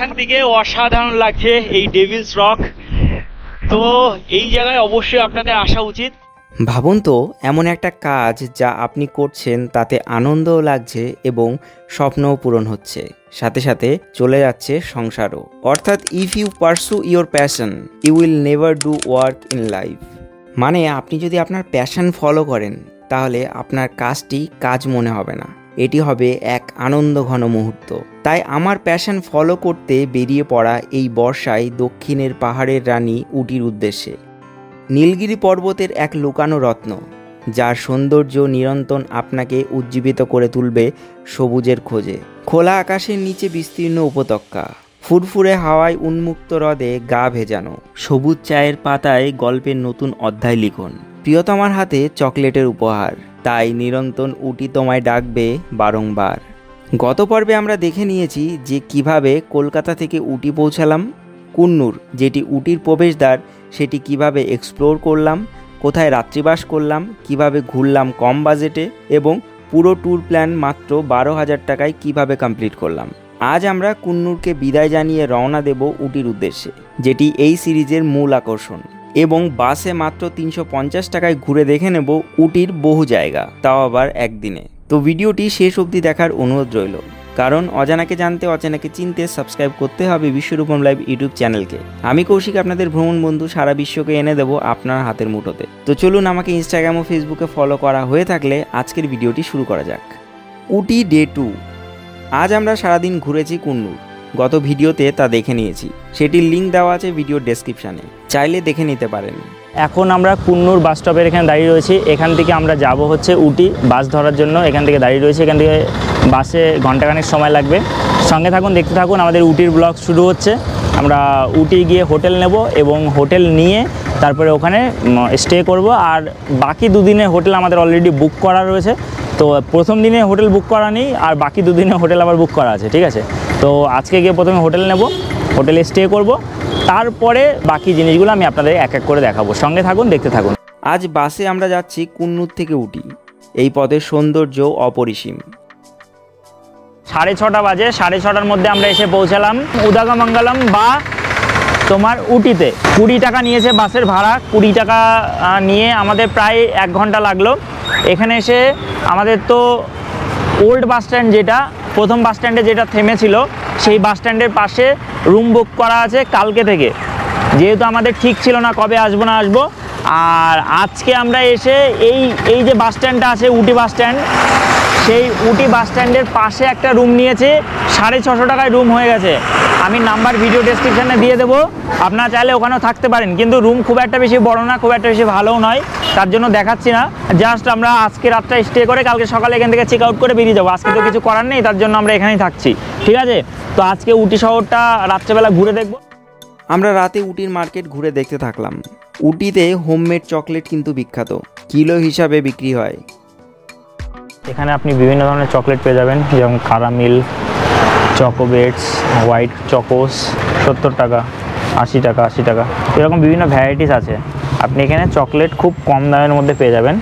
এখান থেকে অসাধারণ লাগছে এই ডেভিলস রক। তো এই জায়গায় অবশ্যই আপনাদের আসা উচিত। ভাবুন তো, এমন একটা কাজ যা আপনি করছেন তাতে আনন্দও লাগছে এবং স্বপ্নও পূরণ হচ্ছে, সাথে সাথে চলে যাচ্ছে সংসারও। অর্থাৎ if you pursue your passion you will never do work in life. মানে আপনি যদি আপনার প্যাশন ফলো করেন তাহলে আপনার কাজটি কাজ মনে হবে না, এটি হবে এক আনন্দ ঘন মুহূর্ত। তাই আমার প্যাশন ফলো করতে বেরিয়ে পড়া এই বর্ষায় দক্ষিণের পাহাড়ের রানী উটির উদ্দেশ্যে। নীলগিরি পর্বতের এক লুকানো রত্ন, যার সৌন্দর্য নিরন্তর আপনাকে উজ্জীবিত করে তুলবে সবুজের খোঁজে। খোলা আকাশের নিচে বিস্তীর্ণ উপত্যকা, ফুরফুরে হাওয়ায় উন্মুক্ত হ্রদে গা ভেজানো, সবুজ চায়ের পাতায় গল্পের নতুন অধ্যায় লিখন, প্রিয়তমার হাতে চকলেটের উপহার। তাই নিরন্তর উটি তোমায় ডাকবে বারংবার। গত পর্বে আমরা দেখে নিয়েছি যে কিভাবে কলকাতা থেকে উটি পৌঁছালাম। কুন্নুর, যেটি উটির প্রবেশদ্বার, সেটি কিভাবে এক্সপ্লোর করলাম, কোথায় রাত্রিবাস করলাম, কিভাবে ঘুরলাম কম বাজেটে এবং পুরো ট্যুর প্ল্যান মাত্র 12,000 টাকায় কিভাবে কমপ্লিট করলাম। আজ আমরা কুন্নুরকে বিদায় জানিয়ে রওনা দেব উটির উদ্দেশ্যে, যেটি এই সিরিজের মূল আকর্ষণ। এবং বাসে মাত্র 350 টাকায় ঘুরে দেখে নেব উটির বহু জায়গা, তাও আবার একদিনে। তো ভিডিওটি শেষ অবধি দেখার অনুরোধ রইল, কারণ অজানাকে জানতে অচেনাকে চিনতে সাবস্ক্রাইব করতে হবে বিশ্বরূপম লাইভ ইউটিউব চ্যানেলকে। আমি কৌশিক, আপনাদের ভ্রমণ বন্ধু, সারা বিশ্বকে এনে দেবো আপনার হাতের মুঠোতে। তো চলুন, আমাকে ইনস্টাগ্রাম ও ফেসবুকে ফলো করা হয়ে থাকলে আজকের ভিডিওটি শুরু করা যাক। উটি ডে 2। আজ আমরা সারাদিন ঘুরেছি কুন্নুর। গত ভিডিওতে তা দেখে নিয়েছি, সেটির লিঙ্ক দেওয়া আছে ভিডিও ডেসক্রিপশানে, চাইলে দেখে নিতে পারেন। এখন আমরা কুন্নুর বাস স্টপের এখানে দাঁড়িয়ে রয়েছি। এখান থেকে আমরা যাব হচ্ছে উটি বাস ধরার জন্য। এখান থেকে দাঁড়িয়ে রয়েছে, এখান থেকে বাসে ঘন্টাখানেক সময় লাগবে। সঙ্গে থাকুন, দেখতে থাকুন, আমাদের উটির ব্লগ শুরু হচ্ছে। আমরা উটি গিয়ে হোটেল নেব এবং হোটেল নিয়ে তারপরে ওখানে স্টে করব। আর বাকি দুদিনের হোটেল আমাদের অলরেডি বুক করা রয়েছে। তো প্রথম দিনে হোটেল বুক করা নেই, আর বাকি দুদিনে হোটেল আবার বুক করা আছে, ঠিক আছে। তো আজকে গিয়ে প্রথমে হোটেল নেব, হোটেলে স্টে করব, তারপরে বাকি জিনিসগুলো আমি আপনাদের এক এক করে দেখাবো। সঙ্গে থাকুন, দেখতে থাকুন। আজ বাসে আমরা যাচ্ছি কুন্নুর থেকে উটি। এই পথের সৌন্দর্য অপরিসীম। 6:30 বাজে। 6:30টার মধ্যে আমরা এসে পৌঁছালাম উদাগমঙ্গলম বা তোমার উটিতে। 20 টাকা নিয়েছে বাসের ভাড়া। 20 টাকা নিয়ে আমাদের প্রায় 1 ঘন্টা লাগলো। এখানে এসে আমাদের তো ওল্ড বাস স্ট্যান্ড, যেটা প্রথম বাস স্ট্যান্ডে যেটা থেমেছিল, সেই বাস স্ট্যান্ডের পাশে রুম বুক করা আছে কালকে থেকে, যেহেতু আমাদের ঠিক ছিল না কবে আসবো না আসবো। আর আজকে আমরা এসে এই যে বাস স্ট্যান্ডটা আছে উটি বাস স্ট্যান্ড, সেই উটি বাস স্ট্যান্ডের পাশে একটা রুম নিয়েছে। 650 টাকায় রুম হয়ে গেছে। আমি নাম্বার ভিডিও ডেসক্রিপশানে দিয়ে দেবো, আপনারা চাইলে ওখানেও থাকতে পারেন। কিন্তু রুম খুব একটা বেশি বড় না, খুব একটা বেশি ভালোও নয়, তার জন্য দেখাচ্ছি না। জাস্ট আমরা আজকে রাতটা স্টে করে কালকে সকালে এখান থেকে চেক আউট করে বেরিয়ে যাবো। আজকে তো কিছু করার নেই, তার জন্য আমরা এখানেই থাকছি, ঠিক আছে। তো আজকে উটি শহরটা রাত্রেবেলা ঘুরে দেখবো। আমরা রাতে উটির মার্কেট ঘুরে দেখতে থাকলাম। উটিতে হোমমেড চকলেট কিন্তু বিখ্যাত, কিলো হিসাবে বিক্রি হয়। এখানে আপনি বিভিন্ন ধরনের চকলেট পেয়ে যাবেন, যেমন কারামিল, চকোবেটস, হোয়াইট চকোস 70 টাকা, 80 টাকা, 80 টাকা, এরকম বিভিন্ন ভ্যারাইটিস আছে। আপনি এখানে চকলেট খুব কম দামের মধ্যে পেয়ে যাবেন,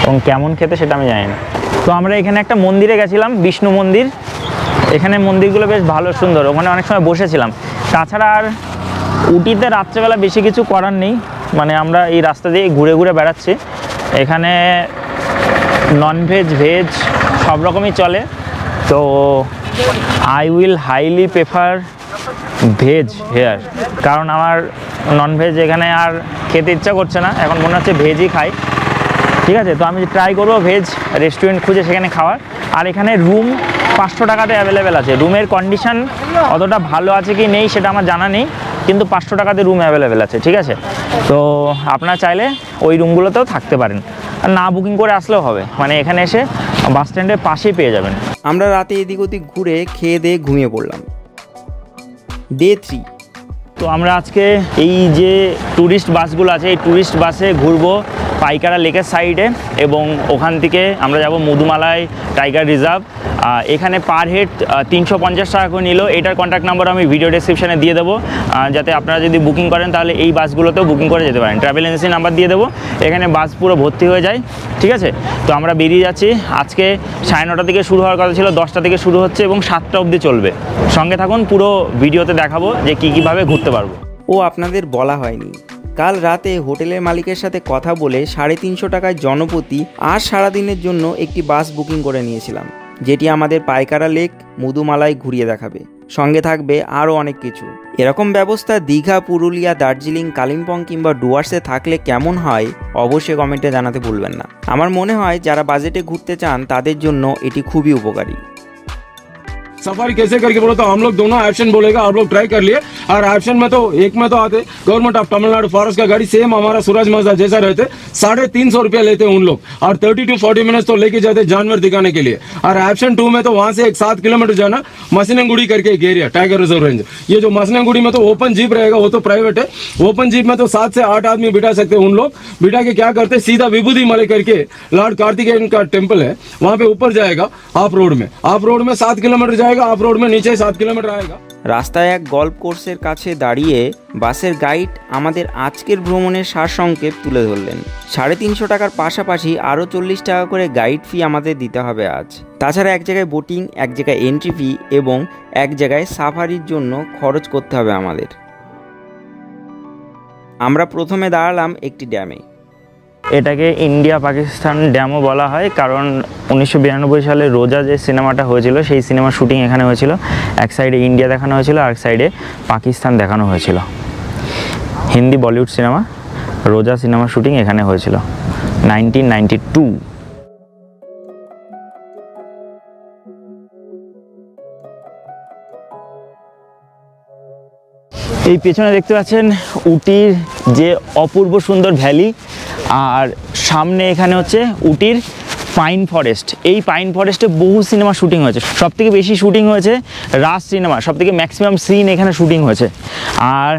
এবং কেমন খেতে সেটা আমি জানি না। তো আমরা এখানে একটা মন্দিরে গেছিলাম, বিষ্ণু মন্দির। এখানে মন্দিরগুলো বেশ ভালো সুন্দর, ওখানে অনেক সময় বসেছিলাম। তাছাড়া আর উটিতে রাত্রেবেলা বেশি কিছু করার নেই, মানে আমরা এই রাস্তা দিয়ে ঘুরে ঘুরে বেড়াচ্ছি। এখানে ননভেজ ভেজ সব রকমই চলে। তো I will highly prefer veg here, কারণ আমার ননভেজ এখানে আর খেতে ইচ্ছা করছে না, এখন মনে হচ্ছে ভেজই খাই, ঠিক আছে। তো আমি ট্রাই করবো ভেজ রেস্টুরেন্ট খুঁজে সেখানে খাওয়ার। আর এখানে রুম 500 টাকাতে অ্যাভেলেবেল আছে। রুমের কন্ডিশন অতটা ভালো আছে কি নেই সেটা আমার জানা নেই, কিন্তু 500 টাকাতে রুম অ্যাভেলেবেল আছে, ঠিক আছে। তো আপনারা চাইলে ওই রুমগুলোতেও থাকতে পারেন, আর না বুকিং করে আসলেও হবে, মানে এখানে এসে বাস স্ট্যান্ডের পাশেই পেয়ে যাবেন। আমরা রাতে এদিক ওদিক ঘুরে খেয়ে দিয়ে ঘুমিয়ে পড়লাম। ডে 3। তো আমরা আজকে এই যে ট্যুরিস্ট বাসগুলো আছে, এই ট্যুরিস্ট বাসে ঘুরবো পাইকারা লেকের সাইডে, এবং ওখান থেকে আমরা যাব মধুমালাই টাইগার রিজার্ভ। এখানে পার হেড 350 টাকা করে নিল। এটার কন্ট্যাক্ট নাম্বার আমি ভিডিও ডেসক্রিপশানে দিয়ে দেবো, যাতে আপনারা যদি বুকিং করেন তাহলে এই বাসগুলোতেও বুকিং করে যেতে পারেন। ট্রাভেল এজেন্সি নাম্বার দিয়ে দেবো, এখানে বাস পুরো ভর্তি হয়ে যায়। ঠিক আছে, তো আমরা বেরিয়ে যাচ্ছি। আজকে 9:30 থেকে শুরু হওয়ার কথা ছিল, 10টা থেকে শুরু হচ্ছে এবং 7টা অবধি চলবে। সঙ্গে থাকুন, পুরো ভিডিওতে দেখাবো যে কীভাবে ঘুরতে পারবো। ও আপনাদের বলা হয়নি, কাল রাতে হোটেলের মালিকের সাথে কথা বলে 350 টাকায় জনপ্রতি আর সারাদিনের জন্য একটি বাস বুকিং করে নিয়েছিলাম, যেটি আমাদের পাইকারা লেক মুদুমালায় ঘুরিয়ে দেখাবে। সঙ্গে থাকবে আরও অনেক কিছু। এরকম ব্যবস্থা দীঘা, পুরুলিয়া, দার্জিলিং, কালিম্পং কিংবা ডুয়ার্সে থাকলে কেমন হয় অবশ্যই কমেন্টে জানাতে ভুলবেন না। আমার মনে হয় যারা বাজেটে ঘুরতে চান তাদের জন্য এটি খুবই উপকারী। सफारी कैसे करके बोलो तो हम लोग दोनों ऑप्शन बोलेगा, आप लोग ट्राई कर लिए। और ऑप्शन में तो एक में तो आते गवर्नमेंट ऑफ तमिलनाडु फॉरेस्ट का गाड़ी सेम हमारा सूरज मजा जैसा रहते 350 रुपया लेते उन लोग, और 30 to 40 मिनट्स तो लेके जाते जानवर दिखाने के लिए। और ऑप्शन 2 में तो वहां से एक 7 किलोमीटर जाना मसनगुड़ी करके एक एरिया टाइगर रिजर्व रेंज। ये जो मसनगुड़ी में तो ओपन जीप रहेगा, वो तो प्राइवेट है। ओपन जीप में तो 7 से 8 आदमी बिठा सकते उन लोग। बिठा के क्या करते सीधा विभूति मले करके लॉर्ड कार्तिकेयन का टेम्पल है, वहां पे ऊपर जाएगा ऑफ रोड में 7 किलोमीटर जाएगा, ऑफ रोड में नीचे 7 किलोमीटर आएगा। রাস্তায় এক গল্ফ কোর্সের কাছে দাঁড়িয়ে বাসের গাইড আমাদের আজকের ভ্রমণের সারসংক্ষেপ তুলে ধরলেন। 350 টাকার পাশাপাশি আরও 40 টাকা করে গাইড ফি আমাদের দিতে হবে আজ। তাছাড়া এক জায়গায় বোটিং, এক জায়গায় এন্ট্রি ফি এবং এক জায়গায় সাফারির জন্য খরচ করতে হবে আমাদের। আমরা প্রথমে দাঁড়ালাম একটি ড্যামে। এটাকে ইন্ডিয়া পাকিস্তান ড্যামও বলা হয়, কারণ 1992 সালে রোজা যে সিনেমাটা হয়েছিল সেই সিনেমার শুটিং এখানে হয়েছিল। এক সাইডে ইন্ডিয়া দেখানো হয়েছিল, আর এক সাইডে পাকিস্তান দেখানো হয়েছিল। হিন্দি বলিউড সিনেমা রোজা সিনেমার শুটিং এখানে হয়েছিল 1992। এই পেছনে দেখতে পাচ্ছেন উটির যে অপূর্ব সুন্দর ভ্যালি, আর সামনে এখানে হচ্ছে উটির পাইন ফরেস্ট। এই পাইন ফরেস্টে বহু সিনেমা শুটিং হয়েছে, সবথেকে বেশি শুটিং হয়েছে রাজ সিনেমা, সবথেকে ম্যাক্সিমাম সিন এখানে শুটিং হয়েছে। আর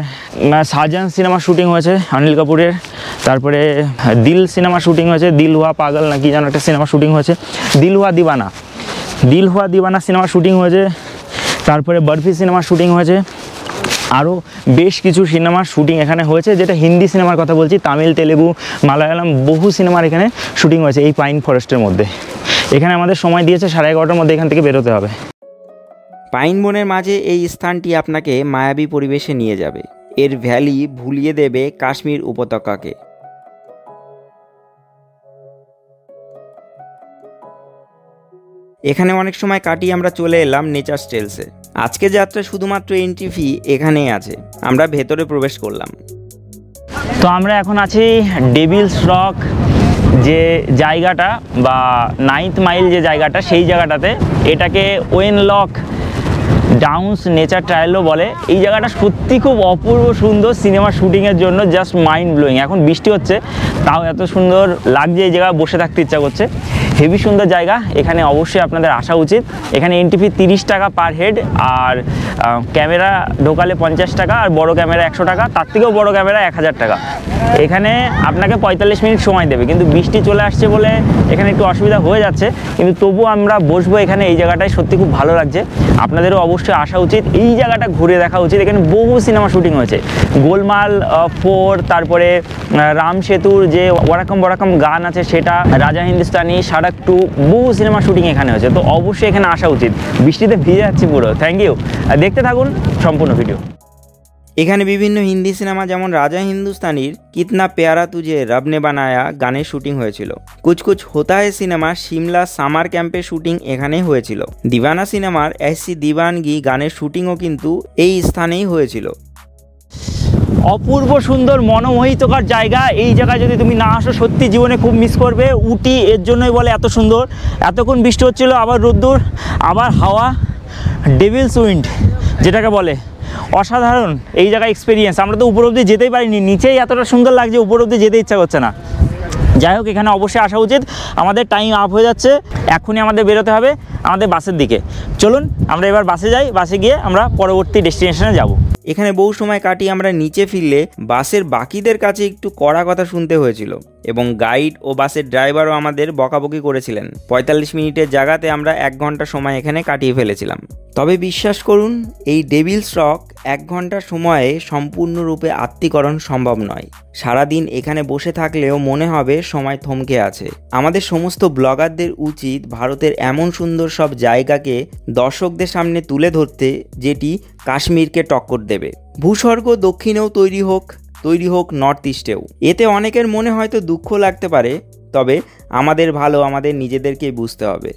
শাহজাহান সিনেমা শুটিং হয়েছে অনিল কাপুরের, তারপরে দিল সিনেমা শুটিং হয়েছে, দিল হুয়া পাগল নাকি যেন একটা সিনেমা শুটিং হয়েছে, দিল হুয়া দিওয়ানা সিনেমা শুটিং হয়েছে, তারপরে বরফি সিনেমা শুটিং হয়েছে। আরও বেশ কিছু সিনেমার শুটিং এখানে হয়েছে, যেটা হিন্দি সিনেমার কথা বলছি, তামিল, তেলেগু, মালায়ালাম বহু সিনেমার এখানে শুটিং হয়েছে এই পাইন ফরেস্টের মধ্যে। এখানে আমাদের সময় দিয়েছে 11:30টার মধ্যে এখান থেকে বেরোতে হবে। পাইন বনের মাঝে এই স্থানটি আপনাকে মায়াবী পরিবেশে নিয়ে যাবে। এর ভ্যালি ভুলিয়ে দেবে কাশ্মীর উপত্যকাকে। এখানে অনেক সময় কাটিয়ে আমরা চলে এলাম নেচার স্টেলসে। আজকে যাত্রা শুধুমাত্র এন্ট্রি ফি এখানেই আছে। আমরা ভেতরে প্রবেশ করলাম। তো আমরা এখন আছি ডেভিলস রক যে জায়গাটা বা 9th মাইল যে জায়গাটা, সেই জায়গাটাতে। এটাকে ওয়েনলক ডাউন্স নেচার ট্রায়ালও বলে। এই জায়গাটা সত্যি খুব অপূর্ব সুন্দর সিনেমার শুটিংয়ের জন্য, জাস্ট মাইন্ড ব্লোয়িং। এখন বৃষ্টি হচ্ছে, তাও এত সুন্দর লাগছে, এই জায়গায় বসে থাকতে ইচ্ছা করছে। হেভি সুন্দর জায়গা, এখানে অবশ্যই আপনাদের আসা উচিত। এখানে এন্ট্রি ফি 30 টাকা পার হেড, আর ক্যামেরা ঢোকালে 50 টাকা, আর বড় ক্যামেরা 100 টাকা, তার থেকেও বড় ক্যামেরা 1000 টাকা। এখানে আপনাকে 45 মিনিট সময় দেবে, কিন্তু বৃষ্টি চলে আসছে বলে এখানে একটু অসুবিধা হয়ে যাচ্ছে, কিন্তু তবুও আমরা বসবো এখানে। এই জায়গাটায় সত্যি খুব ভালো লাগছে, আপনাদেরও অবশ্যই আসা উচিত, এই জায়গাটা ঘুরে দেখা উচিত। এখানে বহু সিনেমা শুটিং হয়েছে, গোলমাল 4, তারপরে রাম সেতুর যে ওরকম গান আছে সেটা, রাজা হিন্দুস্তানি, সারাক 2, বহু সিনেমা শুটিং এখানে হয়েছে। তো অবশ্যই এখানে আসা উচিত। বৃষ্টিতে ভিজে যাচ্ছি পুরো। থ্যাংক ইউ, দেখতে থাকুন সম্পূর্ণ ভিডিও। এখানে বিভিন্ন হিন্দি সিনেমা যেমন রাজা হিন্দুস্তানির কিতনা প্যারা তুঝে রব নে বানায়া গানের শুটিং হয়েছিল। কুছ কুছ হোতা হে সিনেমা সিমলা সামার ক্যাম্পের শুটিং এখানেই হয়েছিল। দিওয়ানা সিনেমার ऐसी दीवानगी গানের শুটিংও কিন্তু এই স্থানেই হয়েছিল। অপূর্ব সুন্দর মনোমোহিতকর জায়গা। এই জায়গায় যদি তুমি না আসো সত্যি জীবনে খুব মিস করবে। উটি এর জন্যই বলে এত সুন্দর। এতক্ষণ বৃষ্টি হচ্ছিল, আবার রোদ্দুর, আবার হাওয়া, ডেভিলস উইন্ড যেটাকে বলে, অসাধারণ এই জায়গায় এক্সপিরিয়েন্স। আমরা তো উপর অবধি যেতেই পারিনি, নিচেই এতটা সুন্দর লাগছে, উপর অবধি যেতে ইচ্ছা করছে না। যাই হোক, এখানে অবশ্যই আসা উচিত। আমাদের টাইম আপ হয়ে যাচ্ছে, এখনই আমাদের বেরোতে হবে আমাদের বাসের দিকে। চলুন আমরা এবার বাসে যাই, বাসে গিয়ে আমরা পরবর্তী ডেস্টিনেশনে যাব। এখানে বহু সময় কাটিয়ে আমরা নিচে ফিরলে বাসের বাকিদের কাছে একটু কড়া কথা শুনতে হয়েছিল এবং গাইড ও বাসের ড্রাইভারও আমাদের বকাবকি করেছিলেন। ৪৫ মিনিটের জায়গাতে আমরা 1 ঘন্টা সময় এখানে কাটিয়ে ফেলেছিলাম। তবে বিশ্বাস করুন, এই ডেভিলস রক 1 ঘন্টা সময়ে সম্পূর্ণরূপে আত্মীকরণ সম্ভব নয়। সারাদিন এখানে বসে থাকলেও মনে হবে সময় থমকে আছে। আমাদের সমস্ত ব্লগারদের উচিত ভারতের এমন সুন্দর সব জায়গাকে দর্শকদের সামনে তুলে ধরতে, যেটি কাশ্মীরকে টক্কর দেবে। ভূস্বর্গ দক্ষিণেও তৈরি হোক নর্থ ইস্টেও। এতে অনেকের মনে হয়তো দুঃখ লাগতে পারে, তবে আমাদের ভালো আমাদের নিজেদেরকেই বুঝতে হবে।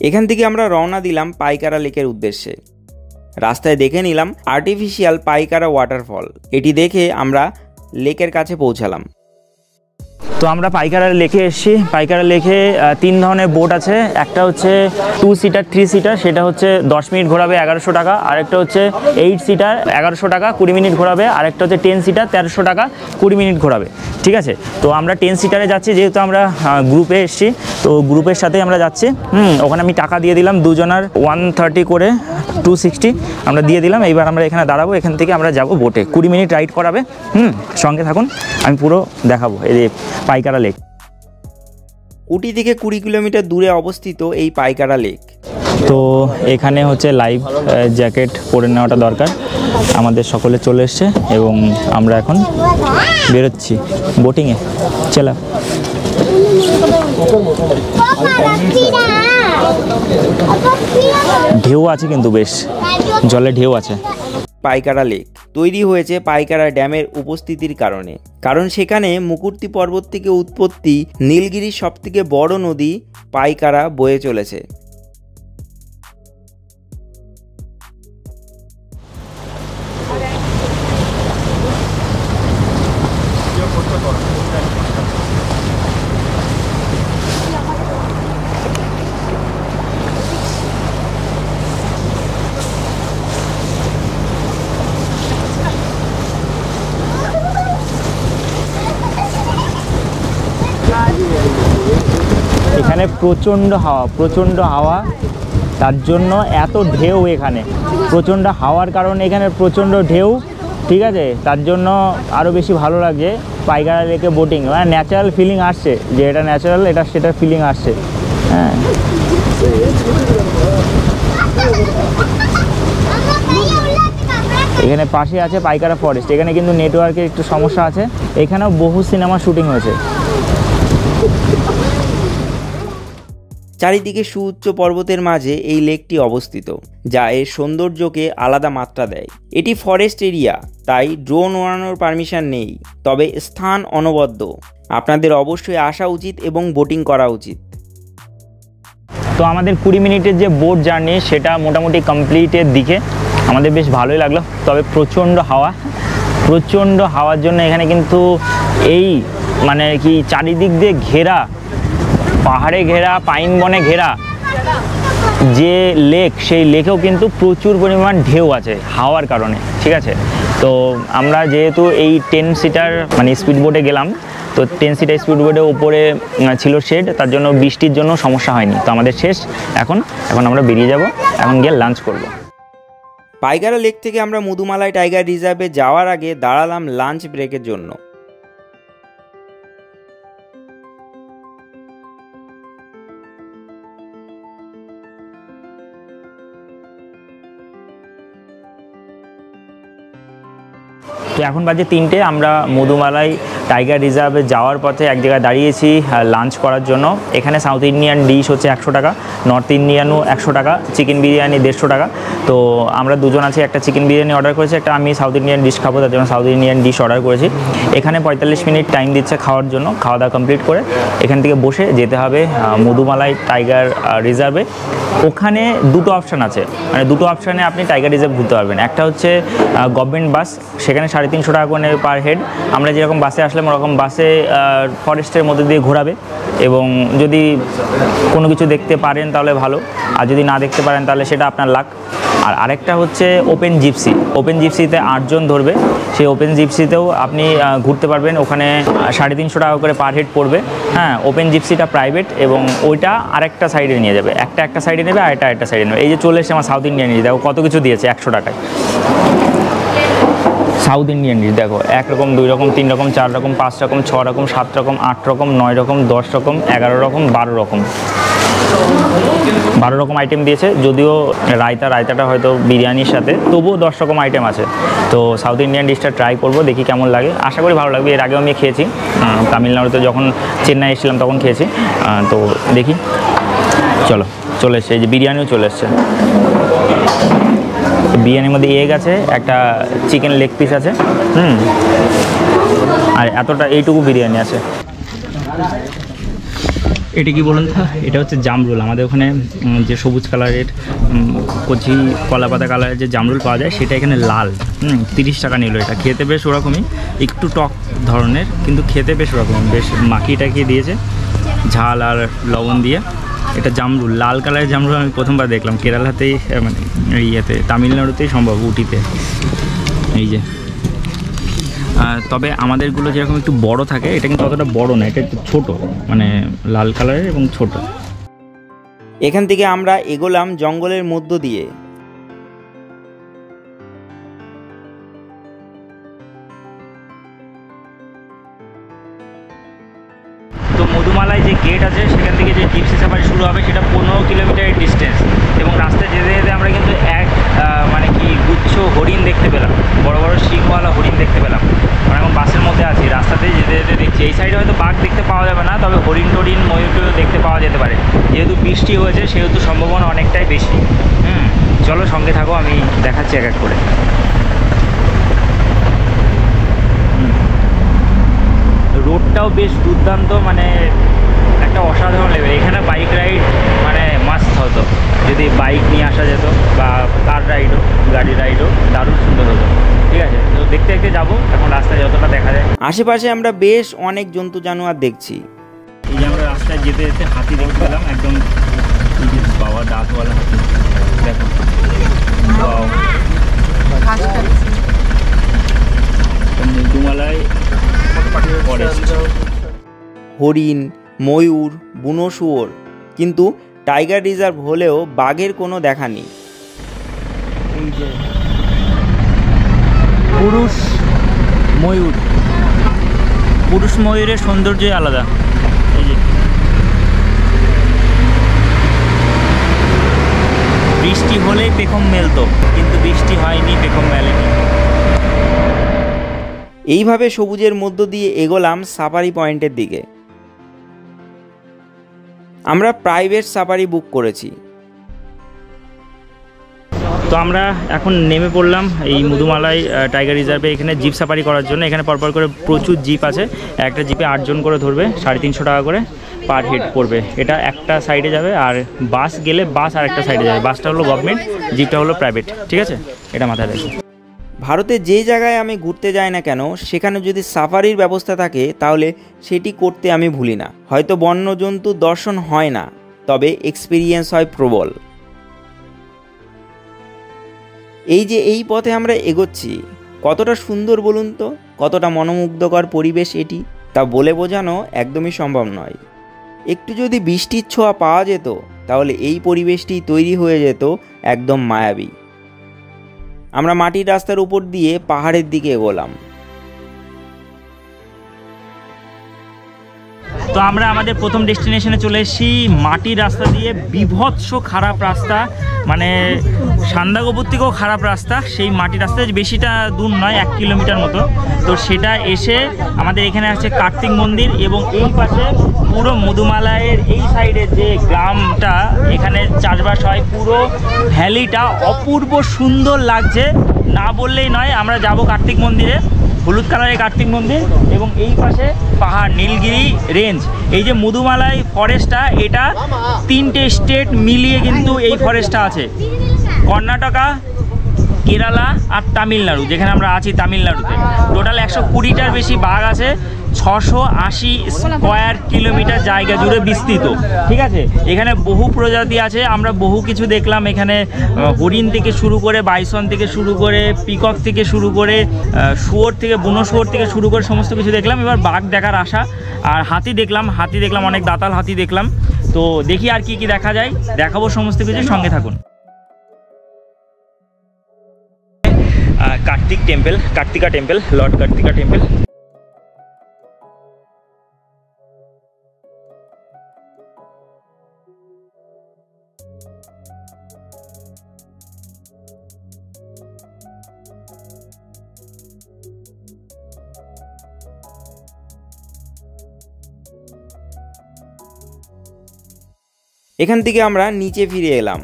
এখান থেকে আমরা রওনা দিলাম পাইকারা লেকের উদ্দেশ্যে। রাস্তায় দেখে নিলাম আর্টিফিশিয়াল পাইকারা ওয়াটারফল। এটি দেখে আমরা লেকের কাছে পৌঁছালাম। তো আমরা পাইকারা লেকে এসেছি। পাইকারা লেকে 3 ধরনের বোট আছে। একটা হচ্ছে 2 সিটার 3 সিটার, সেটা হচ্ছে 10 মিনিট ঘোরাবে 1100 টাকা। আরেকটা হচ্ছে 8 সিটার 1100 টাকা 20 মিনিট ঘোরাবে। আরেকটা হচ্ছে 10 সিটার 1300 টাকা 20 মিনিট ঘোরাবে। ঠিক আছে, তো আমরা 10 সিটারে যাচ্ছি, যেহেতু আমরা গ্রুপে এসেছি, তো গ্রুপের সাথে আমরা যাচ্ছি। ওখানে আমি টাকা দিয়ে দিলাম, দুজনার 130 করে 260 আমরা দিয়ে দিলাম। এইবার আমরা এখানে দাঁড়াবো, এখান থেকে আমরা যাব বোটে। 20 মিনিট রাইড করাবে। সঙ্গে থাকুন, আমি পুরো দেখাবো এই পাইকারা লেক। উটি থেকে 20 কিলোমিটার দূরে অবস্থিত এই পাইকারা লেক। তো এখানে হচ্ছে লাইভ জ্যাকেট পরে নেওয়াটা দরকার। আমাদের সকলে চলে এসছে এবং আমরা এখন বেরোচ্ছি বোটিংয়ে। চলা ঢেউ আছে, কিন্তু বেশ জলে ঢেউ আছে। পাইকারা লেক তৈরি হয়েছে পাইকারা ড্যামের উপস্থিতির কারণে, কারণ সেখানে মুকুর্তি পর্বত থেকে উৎপত্তি নীলগিরির সবথেকে বড় নদী পাইকারা বয়ে চলেছে। এখানে প্রচণ্ড হাওয়া, তার জন্য এত ঢেউ। এখানে প্রচণ্ড হাওয়ার কারণে এখানে প্রচণ্ড ঢেউ। ঠিক আছে, তার জন্য আরও বেশি ভালো লাগছে পাইকারা লেকে বোটিং। মানে ন্যাচারাল ফিলিং আসছে, যে এটা ন্যাচারাল, এটা সেটার ফিলিং আসছে। হ্যাঁ, এখানে পাশে আছে পাইকারা ফরেস্ট। এখানে কিন্তু নেটওয়ার্কের একটু সমস্যা আছে। এখানেও বহু সিনেমা শুটিং হয়েছে। চারিদিকে সুউচ্চ পর্বতের মাঝে এই লেকটি অবস্থিত, যা এর সৌন্দর্যকে আলাদা মাত্রা দেয়। এটি ফরেস্ট এরিয়া, তাই ড্রোন ওড়ানোর পারমিশন নেই, তবে স্থান অনবদ্য। আপনাদের অবশ্যই আসা উচিত এবং বোটিং করা উচিত। তো আমাদের 20 মিনিটের যে বোট জার্নি, সেটা মোটামুটি কমপ্লিটের দিকে। আমাদের বেশ ভালোই লাগলো, তবে প্রচণ্ড হাওয়ার জন্য এখানে কিন্তু এই মানে কি চারিদিক দিয়ে ঘেরা, পাহাড়ে ঘেরা, পাইন বনে ঘেরা যে লেক, সেই লেকেও কিন্তু প্রচুর পরিমাণ ঢেউ আছে হাওয়ার কারণে। ঠিক আছে, তো আমরা যেহেতু এই 10 সিটার মানে স্পিড বোটে গেলাম, তো 10 সিটার স্পিড বোটের উপরে ছিল শেড, তার জন্য বৃষ্টির জন্য সমস্যা হয়নি। তো আমাদের শেষ, এখন আমরা বেরিয়ে যাব, এখন গিয়ে লাঞ্চ করব। পাইকারা লেক থেকে আমরা মুদুমালাই টাইগার রিজার্ভে যাওয়ার আগে দাঁড়ালাম লাঞ্চ ব্রেকের জন্য। তো এখন বাজে 3টে। আমরা মধুমালাই টাইগার রিজার্ভে যাওয়ার পথে এক জায়গায় দাঁড়িয়েছি লাঞ্চ করার জন্য। এখানে সাউথ ইন্ডিয়ান ডিশ হচ্ছে 100 টাকা, নর্থ ইন্ডিয়ানও 100 টাকা, চিকেন বিরিয়ানি 150 টাকা। তো আমরা দুজন আছি, একটা চিকেন বিরিয়ানি অর্ডার করেছি, একটা আমি সাউথ ইন্ডিয়ান ডিশ খাবো, তার জন্য সাউথ ইন্ডিয়ান ডিশ অর্ডার করেছি। এখানে 45 মিনিট টাইম দিচ্ছে খাওয়ার জন্য। খাওয়া দাওয়া কমপ্লিট করে এখান থেকে বসে যেতে হবে মধুমালাই টাইগার রিজার্ভে। ওখানে দুটো অপশান আছে, মানে দুটো অপশানে আপনি টাইগার রিজার্ভ ঘুরতে পারবেন। একটা হচ্ছে গভর্নমেন্ট বাস, সেখানে 350 টাকা করে নেবে পার হেড। আমরা যেরকম বাসে আসলাম ওরকম বাসে ফরেস্টের মধ্যে দিয়ে ঘোরাবে। এবং যদি কোনো কিছু দেখতে পারেন তাহলে ভালো, আর যদি না দেখতে পারেন তাহলে সেটা আপনার লাক। আর আরেকটা হচ্ছে ওপেন জিপসি। ওপেন জিপসিতে 8 জন ধরবে, সেই ওপেন জিপসিতেও আপনি ঘুরতে পারবেন। ওখানে 350 টাকা করে পার হেড পড়বে। হ্যাঁ, ওপেন জিপসিটা প্রাইভেট এবং ওইটা আরেকটা সাইডে নিয়ে যাবে, একটা সাইডে নেবে আর একটা সাইডে নেবে। এই যে চলে এসে আমার সাউথ ইন্ডিয়ান ডিশ, দেখো কত কিছু দিয়েছে 100 টাকায়। সাউথ ইন্ডিয়ান ডিশ দেখো, 1 রকম, 2 রকম, 3 রকম, 4 রকম, 5 রকম, 6 রকম, 7 রকম, 8 রকম, 9 রকম, 10 রকম, 11 রকম, 12 রকম, 12 রকম আইটেম দিয়েছে। যদিও রায়তাটা হয়তো বিরিয়ানির সাথে, তবুও 10 রকম আইটেম আছে। তো সাউথ ইন্ডিয়ান ডিশটা ট্রাই করব, দেখি কেমন লাগে। আশা করি ভালো লাগবে। এর আগেও আমি খেয়েছি, তামিলনাড়ুতে যখন চেন্নাই এসেছিলাম তখন খেয়েছি। তো দেখি, চলে এসছে। এই যে বিরিয়ানিও চলে এসছে। বিরিয়ানির মধ্যে এগ আছে, একটা চিকেন লেগ পিস আছে, আর এইটুকু বিরিয়ানি আছে। এটা কি বলুন তো, এটা হচ্ছে জামরুল। আমাদের ওখানে যে সবুজ কালারের কচি কলাপাতা কালারের যে জামরুল পাওয়া যায়, সেটা এখানে লাল। 30 টাকা নিল। এটা খেতে বেশ ওরকমই, একটু টক ধরনের, কিন্তু খেতে বেশ ওরকম, বেশ মাখিয়ে দিয়েছে ঝাল আর লবণ দিয়ে। এটা জামরুল, লাল কালারের জামরুল আমি প্রথমবার দেখলাম কেরালাতেই, মানে ইয়েতে তামিলনাড়ুতেই সম্ভব, উটিতে। এই যে, তবে আমাদেরগুলো যেরকম একটু বড় থাকে, এটা কিন্তু অতটা বড় না, এটা একটু ছোটো, মানে লাল কালারের এবং ছোট। এখান থেকে আমরা এগোলাম জঙ্গলের মধ্য দিয়ে। তো মধুমালায় যে গেট আছে, সেখান থেকে যে জিপসি সাফারি শুরু হবে, সেটা 15 কিলোমিটারের ডিস্টেন্স। এবং রাস্তায় যেতে যেতে আমরা কিন্তু মানে কি গুচ্ছ হরিণ দেখতে পেলাম, বড় বড় শিংওয়ালা হরিণ দেখতে পেলাম। আমরা এখন বাসের মধ্যে আছি, রাস্তাতে যেতে যেতে দেখছি। এই সাইডে হয়তো বাঘ দেখতে পাওয়া যাবে না, তবে হরিণ টরিণ ময়ূর দেখতে পাওয়া যেতে পারে। যেহেতু বৃষ্টি হয়েছে, সেহেতু সম্ভাবনা অনেকটাই বেশি। চলো সঙ্গে থাকো, আমি দেখাচ্ছি এক এক করে। রোডটাও বেশ দুর্দান্ত, মানে একটা অসাধারণ লেভেল। এখানে বাইক রাইড মানে মাস্ট হতো, যদি বাইক নিয়ে আসা যেত, বা কার রাইডও, গাড়ি রাইডও দারুণ সুন্দর হতো। ঠিক আছে, তো দেখতে দেখতে যাবো। এখন রাস্তায় যতটা দেখা যায়, আশেপাশে আমরা বেশ অনেক জন্তু জানোয়ার দেখছি। এই যে আমরা রাস্তায় যেতে যেতে হাতি দেখতে পেলাম, একদম এই যে বাবা দাঁতওয়ালা হাতি, দেখো। মধুমালায় হরিণ, ময়ূর, বুনো শুয়োর, কিন্তু টাইগার রিজার্ভ হলেও বাঘের কোনো দেখা নেই। পুরুষ ময়ূরের সৌন্দর্যই আলাদা। এই যে বৃষ্টি হলেই পেখম মেলতো, কিন্তু বৃষ্টি হয়নি, পেখম মেলেনি। এইভাবে সবুজের মধ্য দিয়ে এগোলাম সাফারি পয়েন্টের দিকে। আমরা প্রাইভেট সাফারি বুক করেছি। তো আমরা এখন নেমে পড়লাম এই মধুমালায় টাইগার রিজার্ভে, এখানে জিপ সাফারি করার জন্য। এখানে পরপর করে প্রচুর জিপ আছে, একটা জিপে 8 জন করে ধরবে, 350 টাকা করে পার হেড পড়বে। এটা একটা সাইডে যাবে, আর বাস গেলে বাস আর একটা সাইডে যাবে। বাসটা হলো গভর্নমেন্ট, জিপটা হলো প্রাইভেট। ঠিক আছে, এটা মাথায় রাখি। ভারতে যে জায়গায় আমি ঘুরতে যাই না কেন, সেখানে যদি সাফারির ব্যবস্থা থাকে, তাহলে সেটি করতে আমি ভুলি না। হয়তো বন্যজন্তু দর্শন হয় না, তবে এক্সপিরিয়েন্স হয় প্রবল। এই যে এই পথে আমরা এগোচ্ছি, কতটা সুন্দর বলুন তো, কতটা মনোমুগ্ধকর পরিবেশ এটি, তা বলে বোঝানো একদমই সম্ভব নয়। একটু যদি বৃষ্টির ছোঁয়া পাওয়া যেত, তাহলে এই পরিবেশটি তৈরি হয়ে যেত একদম মায়াবী। আমরা মাটির রাস্তার উপর দিয়ে পাহাড়ের দিকে এগোলাম। তো আমরা আমাদের প্রথম ডেস্টিনেশনে চলে এসেছি, মাটির রাস্তা দিয়ে, বিভৎস খারাপ রাস্তা, মানে সান্দাকফু থেকেও খারাপ রাস্তা। সেই মাটির রাস্তা বেশিটা দূর নয়, 1 কিলোমিটার মতো। তো সেটা এসে আমাদের এখানে আছে কার্তিক মন্দির, এবং এই পাশে পুরো মধুমালায়ের এই সাইডে যে গ্রামটা, এখানে চাষবাস হয়, পুরো ভ্যালিটা অপূর্ব সুন্দর লাগছে, না বললেই নয়। আমরা যাব কার্তিক মন্দিরে, হলুদ কালারের কার্তিক মন্দির, এবং এই পাশে পাহাড়, নীলগিরি রেঞ্জ। এই যে মধুমালাই ফরেস্টটা, এটা 3টে স্টেট মিলিয়ে কিন্তু এই ফরেস্টটা আছে, কর্ণাটকা, কেরালা আর তামিলনাড়ু, যেখানে আমরা আছি তামিলনাড়ুতে। টোটাল 120টার বেশি বাঘ আছে, 680 স্কোয়ার কিলোমিটার জায়গা জুড়ে বিস্তৃত, ঠিক আছে। এখানে বহু প্রজাতি আছে, আমরা বহু কিছু দেখলাম। এখানে হরিণ থেকে শুরু করে, বাইসন থেকে শুরু করে, পিকক থেকে শুরু করে, শুয়োর থেকে, বুনো শুয়োর থেকে শুরু করে সমস্ত কিছু দেখলাম। এবার বাঘ দেখার আশা। আর হাতি দেখলাম, অনেক দাতাল হাতি দেখলাম। তো দেখি আর কি কি দেখা যায়, দেখাবো সমস্ত কিছু, সঙ্গে থাকুন। Kartika temple, Lord Kartika temple. এখান থেকে আমরা নিচে ফিরে এলাম।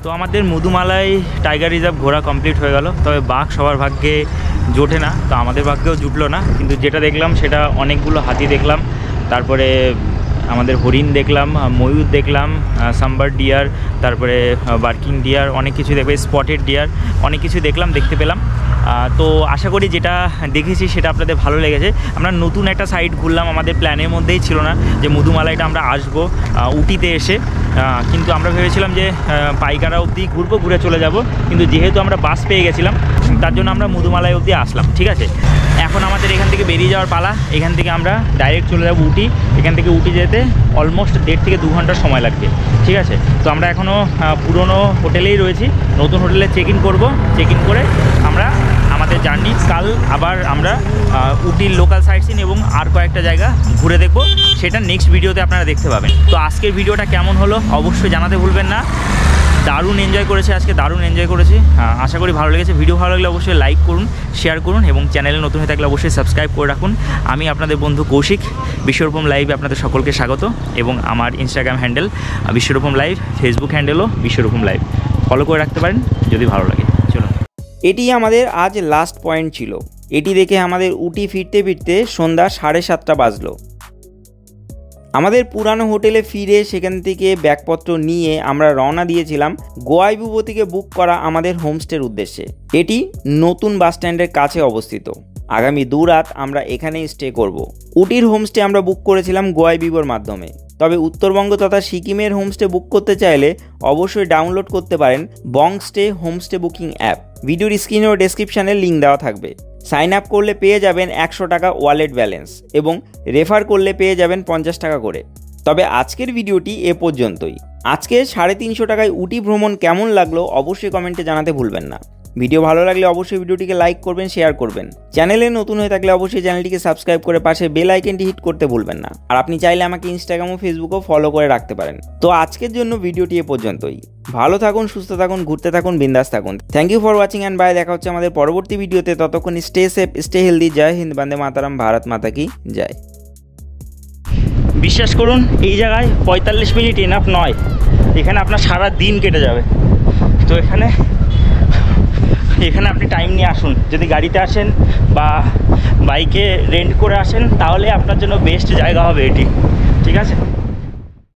তো আমাদের মধুমালাই টাইগার রিজার্ভ ঘোরা কমপ্লিট হয়ে গেল। তবে বাঘ সবার ভাগ্যে জোটে না, তো আমাদের ভাগ্যেও জুটলো না। কিন্তু যেটা দেখলাম সেটা অনেকগুলো হাতি দেখলাম, তারপরে আমাদের হরিণ দেখলাম, ময়ূর দেখলাম, সাম্বার ডিয়ার, তারপরে বার্কিং ডিয়ার, অনেক কিছু দেখবে, স্পটেড ডিয়ার, অনেক কিছু দেখতে পেলাম। তো আশা করি যেটা দেখেছি সেটা আপনাদের ভালো লেগেছে। আমরা নতুন একটা সাইট ঘুরলাম, আমাদের প্ল্যানের মধ্যেই ছিল না যে মধুমালাইটা আমরা আসবো উটিতে এসে, কিন্তু আমরা ভেবেছিলাম যে পাইকারা অবধি ঘুরবো, ঘুরে চলে যাব। কিন্তু যেহেতু আমরা বাস পেয়ে গেছিলাম, তার জন্য আমরা মধুমালাই অবধি আসলাম, ঠিক আছে। এখন আমাদের এখান থেকে বেরিয়ে যাওয়ার পালা। এখান থেকে আমরা ডাইরেক্ট চলে যাব উটি। এখান থেকে উটি যেতে অলমোস্ট 1.5 থেকে 2 ঘন্টা সময় লাগবে, ঠিক আছে। তো আমরা এখনও পুরনো হোটেলেই রয়েছি, নতুন হোটেলে চেক ইন করবো। চেক ইন করে আমরা আমাদের জার্নি, কাল আবার আমরা উটির লোকাল সাইট সিন এবং আর কয়েকটা জায়গা ঘুরে দেখবো, সেটা নেক্সট ভিডিওতে আপনারা দেখতে পাবেন। তো আজকের ভিডিওটা কেমন হলো অবশ্যই জানাতে ভুলবেন না। দারুণ এনজয় করেছি আজকে, দারুণ এনজয় করেছি। আশা করি ভালো লেগেছে। ভিডিও ভালো লাগলে অবশ্যই লাইক করুন, শেয়ার করুন এবং চ্যানেলে নতুন হয়ে থাকলে অবশ্যই সাবস্ক্রাইব করে রাখুন। আমি আপনাদের বন্ধু কৌশিক, বিশ্বরূপম লাইভে আপনাদের সকলকে স্বাগত। এবং আমার Instagram handle Biswaroopam live, Facebook হ্যান্ডেলও বিশ্বরূপম লাইভ, ফলো করে রাখতে পারেন যদি ভালো লাগে। চলুন, এটি আমাদের আজ লাস্ট পয়েন্ট ছিল। এটি দেখে আমাদের উটি ফিরতে ফিরতে সন্ধ্যা 7:30 বাজলো। আমাদের পুরানো হোটেলে ফিরে সেখান থেকে ব্যাগপত্র নিয়ে আমরা রওনা দিয়েছিলাম গোয়াইবুবো থেকে বুক করা আমাদের হোমস্টের উদ্দেশ্যে। এটি নতুন বাস স্ট্যান্ডের কাছে অবস্থিত। আগামী 2 রাত আমরা এখানেই স্টে করব। উটির হোমস্টে আমরা বুক করেছিলাম গোয়াইবিবোর মাধ্যমে। তবে উত্তরবঙ্গ তথা সিকিমের হোমস্টে বুক করতে চাইলে অবশ্যই ডাউনলোড করতে পারেন বংস্টে হোমস্টে বুকিং অ্যাপ। ভিডিওর স্ক্রিনে ও ডেসক্রিপশানে লিঙ্ক দেওয়া থাকবে। সাইন আপ করলে পেয়ে যাবেন 100 টাকা ওয়ালেট ব্যালেন্স এবং রেফার করলে পেয়ে যাবেন 50 টাকা করে। তবে আজকের ভিডিওটি এ পর্যন্তই। আজকে 350 টাকায় উটি ভ্রমণ কেমন লাগলো অবশ্যই কমেন্টে জানাতে ভুলবেন না। ভিডিও ভালো লাগলে অবশ্যই ভিডিওটিকে লাইক করবেন, শেয়ার করবেন। চ্যানেলে নতুন হয়ে থাকলে অবশ্যই চ্যানেলটিকে সাবস্ক্রাইব করে পাশে বেল আইকনটি হিট করতে ভুলবেন না। আর আপনি চাইলে আমাকে ইনস্টাগ্রাম ও ফেসবুকও ফলো করে রাখতে পারেন। তো আজকের জন্য ভিডিওটি এ পর্যন্তই। ভালো থাকুন, সুস্থ থাকুন, ঘুরতে থাকুন, বিন্দাস থাকুন। Thank you for watching and bye. দেখা হচ্ছে আমাদের পরবর্তী ভিডিওতে। ততক্ষণ স্টে সেফ, স্টে হেলদি। জয় হিন্দ, বন্দে মাতারাম, ভারত মাতা কি জয়। বিশ্বাস করুন এই জায়গায় 45 মিনিট এনাফ নয়, এখানে আপনার সারা দিন কেটে যাবে। তো এখানে আপনি টাইম নিয়ে আসুন। যদি গাড়িতে আসেন বা বাইকে রেন্ট করে আসেন তাহলে আপনার জন্য বেস্ট জায়গা হবে এটি, ঠিক আছে।